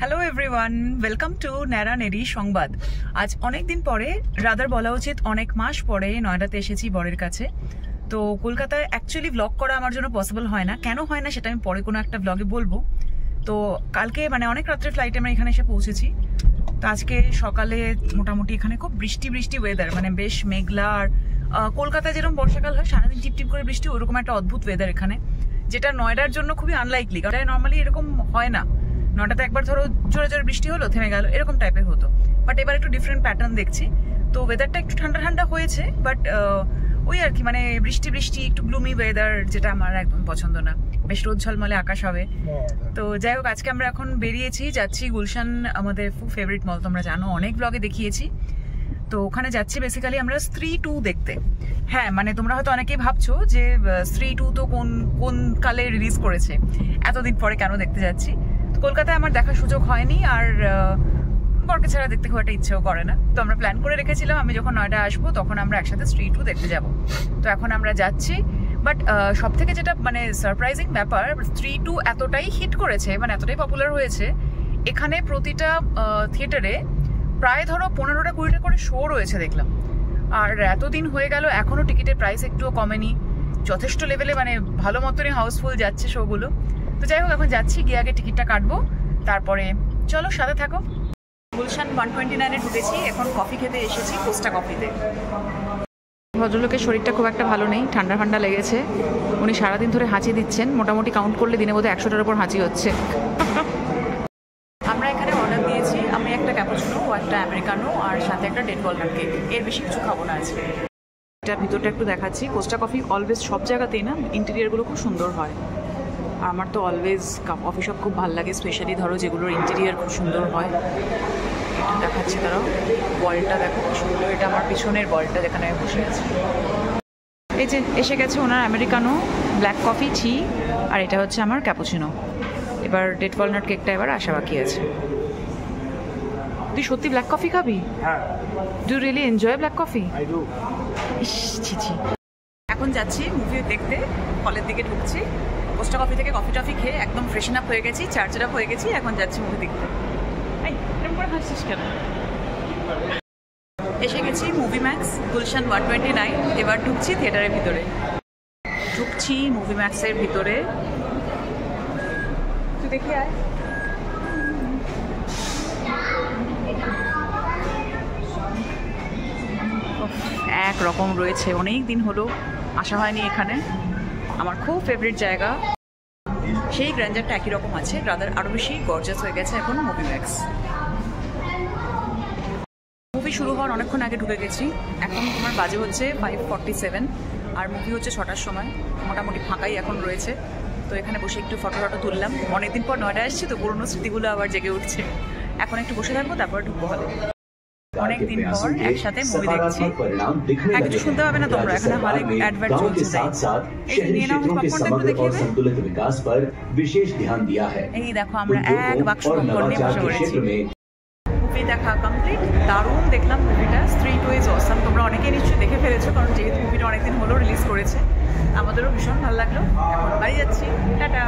Hello everyone, welcome to ন্যাড়া নেড়ি সংবাদ। আজ অনেক দিন পরে, রাদার বলা উচিত অনেক মাস পরে নয়ডাতে এসেছি বরের কাছে। তো কলকাতায় অ্যাকচুয়ালি ব্লগ করা আমার জন্য পসিবল হয় না। কেন হয় না সেটা আমি পরে কোনো একটা ব্লগে বলবো। তো কালকে অনেক রাত্রে ফ্লাইটে আমরা এখানে এসে পৌঁছেছি। তো আজকে সকালে মোটামুটি এখানে খুব বৃষ্টি ওয়েদার, বেশ মেঘলা। আর কলকাতায় যেরকম বর্ষাকাল হয় সারাদিন টিপটিপ করে বৃষ্টি, ওরকম একটা অদ্ভুত ওয়েদার এখানে, যেটা নয়ডার জন্য খুবই আনলাইকলি। কারণ নর্মালি এরকম হয় না। নয়ডাতে একবার ধরো জোরে জোরে বৃষ্টি হলো, থেমে গেল, এরকম টাইপের হতো। বাট এবার একটু ডিফারেন্ট প্যাটার্ন দেখছি। তো ওয়েদারটা একটু ঠান্ডা ঠান্ডা হয়েছে, বাট ওই আর কি বৃষ্টি একটু গ্লুমি ওয়েদার, যেটা আমার একদম পছন্দ না। বেশ রোদ ঝলমলে আকাশ হবে। তো যাই হোক, আজকে আমরা এখন বেরিয়েছি, যাচ্ছি গুলশান, আমাদের খুব ফেভারিট মল, তোমরা জানো, অনেক ব্লগে দেখিয়েছি। তো ওখানে যাচ্ছি বেসিক্যালি আমরা স্ত্রী 2 দেখতে। হ্যাঁ, তোমরা হয়তো অনেকেই ভাবছো যে স্ত্রী 2 তো কোন কালে রিলিজ করেছে, এতদিন পরে কেন দেখতে যাচ্ছি। তো কলকাতায় আমার দেখার সুযোগ হয়নি, আর বরকে ছাড়া দেখতে খুব একটা ইচ্ছেও করে না। তো আমরা প্ল্যান করে রেখেছিলাম আমি যখন নয়ডা আসবো তখন আমরা একসাথে স্ত্রী 2 দেখতে যাব। তো এখন আমরা যাচ্ছি। বাট সব থেকে যেটা সারপ্রাইজিং ব্যাপার, স্ত্রী 2 এতটাই হিট করেছে, এতটাই পপুলার হয়েছে, এখানে প্রতিটা থিয়েটারে প্রায় ধরো 15টা-20টা করে শো রয়েছে দেখলাম। আর এতদিন হয়ে গেল এখনো টিকিটের প্রাইস একটুও কমেনি, যথেষ্ট লেভেলে ভালো মতনই হাউসফুল যাচ্ছে শোগুলো। তো যাই হোক, এখন যাচ্ছি, গিয়ে আগে টিকিটটা কাটবো, তারপরে চলো সাথে থাকো। গুলশান 129-এ ঢুকেছি, এখন কফি খেতে এসেছি কোস্টা কফিতে। ভদ্রলোকের শরীরটা খুব একটা ভালো নেই, ঠান্ডা লেগেছে। উনি সারাদিন ধরে হাঁচি দিচ্ছেন, মোটামুটি কাউন্ট করলে দিনে বোধহয় 100টার উপর হাঁচি হচ্ছে। আমরা এখানে অর্ডার দিয়েছি, আমি একটা ক্যাপুচিনো, একটা আমেরিকানো, আর সাথে একটা ডেট ওয়ালনাট কেক। এর বেশি কিছু খাবো না আজকে। এটার ভিতরটা একটু দেখাচ্ছি। কোস্টা কফি অলওয়েজ সব জায়গাতেই ইন্টেরিয়ারগুলো খুব সুন্দর হয়। আর আমার তো অলওয়েজ কফি শপ খুব ভালো লাগে, স্পেশালি ধরো যেগুলোর ইন্টেরিয়ার খুব সুন্দর হয়। এটা দেখাচ্ছি, ধরো বলটা দেখো খুব সুন্দর। এটা আমার পিছনের বলটা, যেখানে আমি বসে আছি। এই যে এসে গেছে ওনার আমেরিকানো, ব্ল্যাক কফি, টি, আর এটা হচ্ছে আমার ক্যাপুচিনো। এবার ডেট ওয়ালনাট কেকটা এবার আসা বাকি আছে। তুই সত্যি ব্ল্যাক কফি খাবি? হ্যাঁ। Do really enjoy black coffee? I do. ছি। এখন যাচ্ছি মুভি দেখতে, হলের দিকে ঢুকছি। কোস্টা কফি থেকে কফি টফি খেয়ে একদম ফ্রেশন আপ হয়ে গেছি, চার্জার আপ হয়ে গেছি। এখন যাচ্ছি মুভি দেখতে। এরকম করে হাসছিস কেন? এসে গেছি মুভি ম্যাক্স, গুলশান 129। এবার ঢুকছি থিয়েটারের ভিতরে। ঢুকছি মুভি ম্যাক্সের ভিতরে। তুই দেখি আয়। এক রকম রয়েছে, অনেক দিন হলো আসা হয়নি এখানে। আমার খুব ফেভারিট জায়গা। সেই গ্র্যান্ডারটা একই রকম আছে, রাদার আরও বেশি গর্জাস হয়ে গেছে এখন মুভি ম্যাক্স। মুভি শুরু হওয়ার অনেকক্ষণ আগে ঢুকে গেছি। এখন তোমার বাজে হচ্ছে 5:47, আর মুভি হচ্ছে 6টার সময়। মোটামুটি ফাঁকাই এখন রয়েছে। তো এখানে বসে একটু ফটো তুললাম। অনেকদিন পর নয়ডা আসছি, তো পুরোনো স্মৃতিগুলো আবার জেগে উঠছে। এখন একটু বসে থাকবো, তারপর ঢুকবো হলে। অনেকদিন পর একসাথে মুভি দেখছি। কিছু শুনতে হবে না তোমরা, এখানে হলে অ্যাডভার্ট চলছে। এই দেখো, আমরা এক বাক্স পপকর্ন নিয়ে বসে পড়েছি। মুভি দেখা কমপ্লিট, দারুণ দেখলাম মুভিটা। স্ত্রী 2 ইজ অসাম। তোমরা অনেকেই নিশ্চয়ই দেখে ফেলেছো, কারণ যেহেতু মুভিটা অনেকদিন হলো রিলিজ করেছে। আমাদেরও ভীষণ ভালো লাগলো। এখন বাড়ি যাচ্ছি, টাটা।